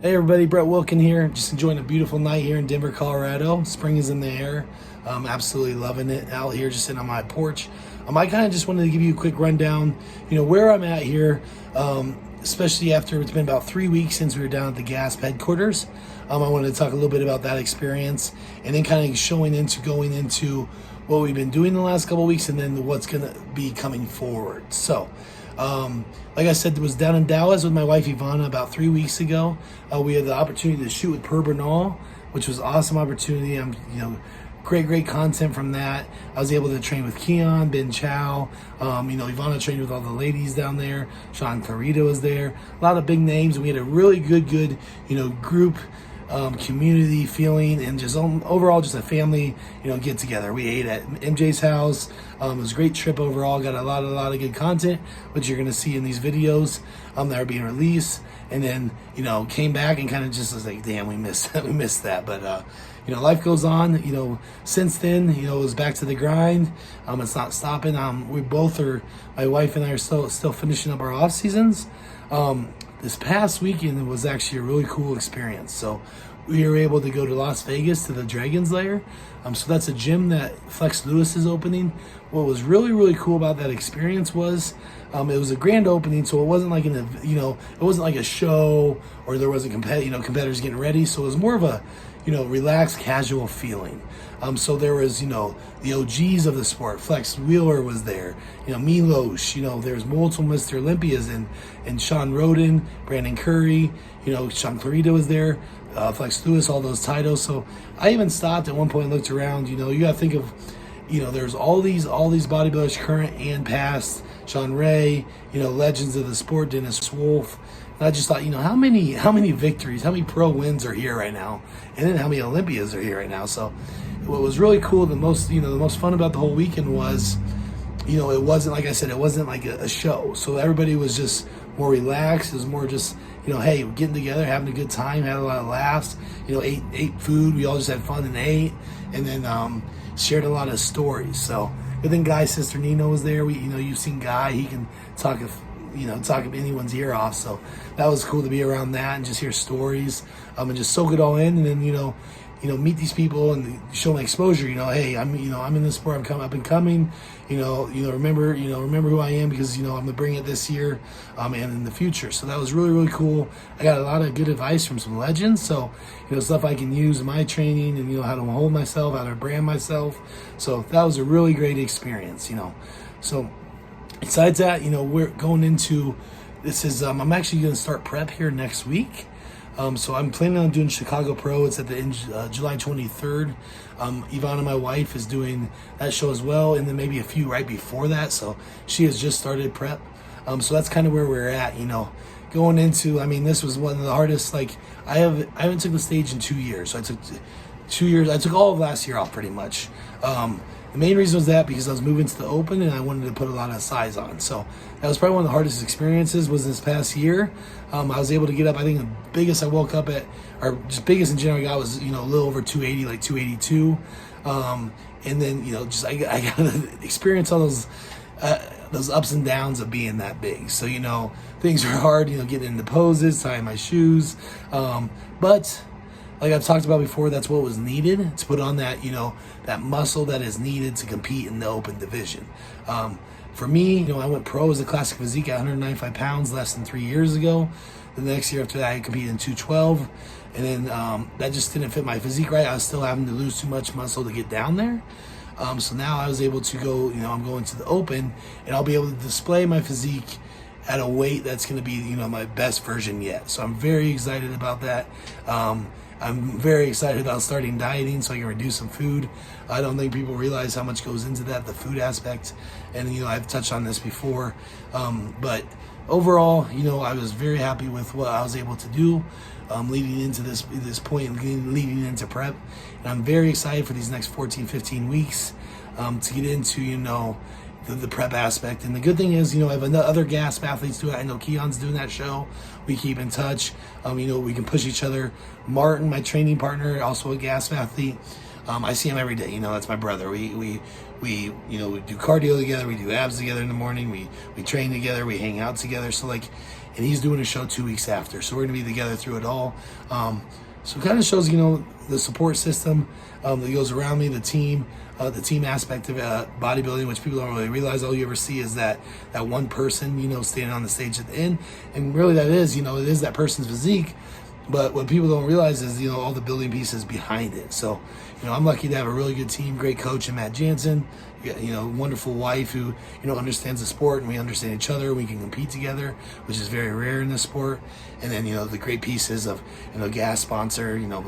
Hey everybody, Brett Wilkin here. Just enjoying a beautiful night here in Denver, Colorado. Spring is in the air. Absolutely loving it out here, just sitting on my porch. I kind of just wanted to give you a quick rundown, where I'm at here, especially after it's been about 3 weeks since we were down at the GASP headquarters. I wanted to talk a little bit about that experience and then kind of going into what we've been doing the last couple of weeks and then what's going to be coming forward. So, like I said, was down in Dallas with my wife Ivana about 3 weeks ago. We had the opportunity to shoot with Per Bernal, which was an awesome opportunity. Great content from that. I was able to train with Keone, Ben Chow. Ivana trained with all the ladies down there. Sean Clarita was there. A lot of big names. We had a really good group community feeling and just overall just a family get together. We ate at MJ's house. It was a great trip overall. Got a lot of good content, which you're gonna see in these videos that are being released. And then came back and kind of just was like, damn, we missed that. But life goes on. Since then it was back to the grind. It's not stopping. My wife and I are still finishing up our off seasons. This past weekend was actually a really cool experience. So we were able to go to Las Vegas to the Dragon's Lair. So that's a gym that Flex Lewis is opening. What was really cool about that experience was it was a grand opening, so it wasn't like it wasn't like a show or there wasn't competitors getting ready. So it was more of a relaxed, casual feeling. So there was, the OGs of the sport. Flex Wheeler was there. Milos. There was multiple Mr. Olympias and Sean Roden, Brandon Curry. Sean Clarita was there. Flex Lewis, all those titles. So I even stopped at one point and looked around. You got to think of, there's all these bodybuilders, current and past. Sean Ray, legends of the sport. Dennis Wolf. And I just thought, how many victories, how many pro wins are here right now, and then how many Olympias are here right now. So what was really cool, the most fun about the whole weekend was, it wasn't, like I said, it wasn't like a show. So everybody was just more relaxed. It was more just, hey, we're getting together, having a good time, had a lot of laughs, ate food. We all just had fun and ate, and then shared a lot of stories. So good thing Guy's sister Nina was there. You've seen Guy. He can talk anyone's ear off. So that was cool to be around that and just hear stories and just soak it all in. And then, meet these people and show my exposure. Hey, I'm in this sport. Up and coming. Remember who I am because I'm gonna bring it this year and in the future. So that was really cool. I got a lot of good advice from some legends. So stuff I can use in my training and how to hold myself, how to brand myself. So that was a really great experience. So besides that, we're going into this is I'm actually going to start prep here next week. So I'm planning on doing Chicago Pro. It's at July 23rd. Ivana, my wife, is doing that show as well, and then maybe a few right before that. So she has just started prep. So that's kind of where we're at. Going into. This was one of the hardest. I haven't took the stage in 2 years. So I took 2 years. I took all of last year off pretty much. The main reason was that because I was moving to the open and I wanted to put a lot of size on. So that was probably one of the hardest experiences was this past year. I was able to get up, I think the biggest I woke up at, or just biggest in general I got was, a little over 280, like 282. And then, I got to experience all those ups and downs of being that big. So, things are hard, getting into poses, tying my shoes. But like I've talked about before, that's what was needed to put on that, that muscle that is needed to compete in the open division. For me, I went pro as a classic physique at 195 pounds less than 3 years ago. The next year after that, I competed in 212. And then that just didn't fit my physique right. I was still having to lose too much muscle to get down there. So now I was able to go, I'm going to the open and I'll be able to display my physique at a weight that's going to be, my best version yet. So I'm very excited about that. I'm very excited about starting dieting so I can reduce some food. I don't think people realize how much goes into that, the food aspect. And, I've touched on this before. But overall, I was very happy with what I was able to do leading into this point and leading into prep. And I'm very excited for these next 14, 15 weeks to get into, the prep aspect. And the good thing is, I have other GASP athletes do it. I know Keone's doing that show. We keep in touch. We can push each other. Martin, my training partner, also a GASP athlete. I see him every day. That's my brother. We do cardio together. We do abs together in the morning. We train together. We hang out together. So and he's doing a show 2 weeks after. So we're going to be together through it all. So it kind of shows, you know, the support system that goes around me, the team aspect of bodybuilding, which people don't really realize. All you ever see is that one person, you know, standing on the stage at the end. And really that is, you know, it is that person's physique. But what people don't realize is, you know, all the building pieces behind it. So, you know, I'm lucky to have a really good team, great coach in Matt Jansen, you know, wonderful wife who, you know, understands the sport, and we understand each other. We can compete together, which is very rare in this sport. And then, you know, the great pieces of, you know, GASP sponsor, you know,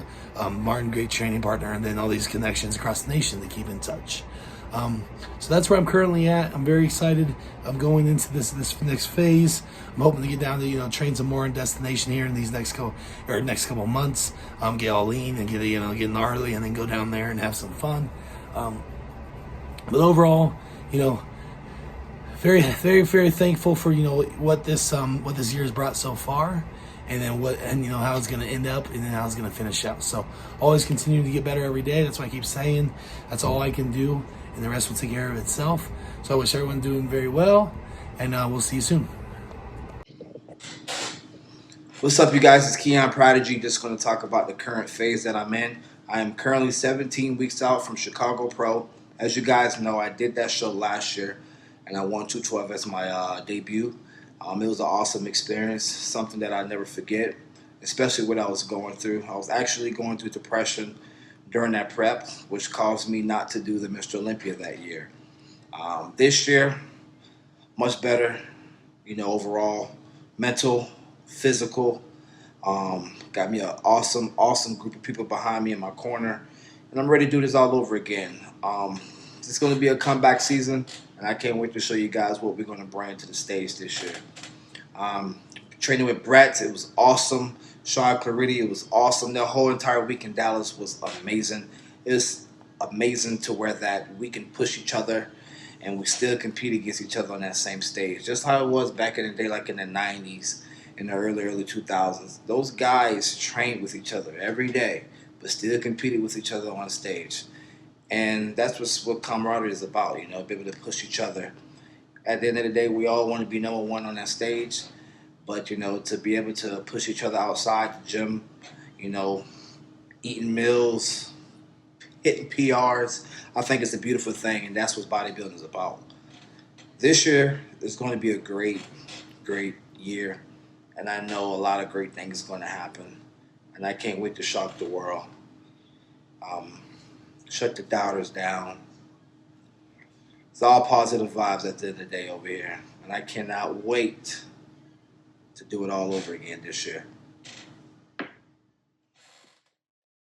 Martin, great training partner, and then all these connections across the nation to keep in touch. So that's where I'm currently at. I'm very excited. I'm going into this next phase. I'm hoping to get down to, you know, train some more in destination here in these next couple months. Get all lean and get gnarly, and then go down there and have some fun. But overall, you know, very, very, very thankful for, you know, what this year has brought so far, and then you know, how it's going to end up, and then how it's going to finish out. So always continuing to get better every day. That's what I keep saying. That's all I can do, and the rest will take care of itself. So I wish everyone doing very well, and we'll see you soon. What's up, you guys? It's Keone Prodigy. Just going to talk about the current phase that I'm in. I am currently 17 weeks out from Chicago Pro. As you guys know, I did that show last year, and I won 212 as my debut. It was an awesome experience, something that I never forget, especially what I was going through. I was actually going through depression during that prep, which caused me not to do the Mr. Olympia that year. This year, much better, you know, overall, mental, physical. Got me an awesome group of people behind me in my corner, and I'm ready to do this all over again. It's going to be a comeback season, and I can't wait to show you guys what we're going to bring to the stage this year. Training with Brett, it was awesome. Sean Clarity, it was awesome. The whole entire week in Dallas was amazing. It was amazing to where that we can push each other, and we still compete against each other on that same stage. Just how it was back in the day, like in the 90s, in the early 2000s. Those guys trained with each other every day, but still competed with each other on stage. And that's what camaraderie is about, you know, be able to push each other. At the end of the day, we all want to be number one on that stage, but, you know, to be able to push each other outside the gym, you know, eating meals, hitting PRs, I think it's a beautiful thing, and that's what bodybuilding is about. This year is going to be a great year, and I know a lot of great things are going to happen, and I can't wait to shock the world. Shut the doubters down. It's all positive vibes at the end of the day over here, and I cannot wait to do it all over again this year.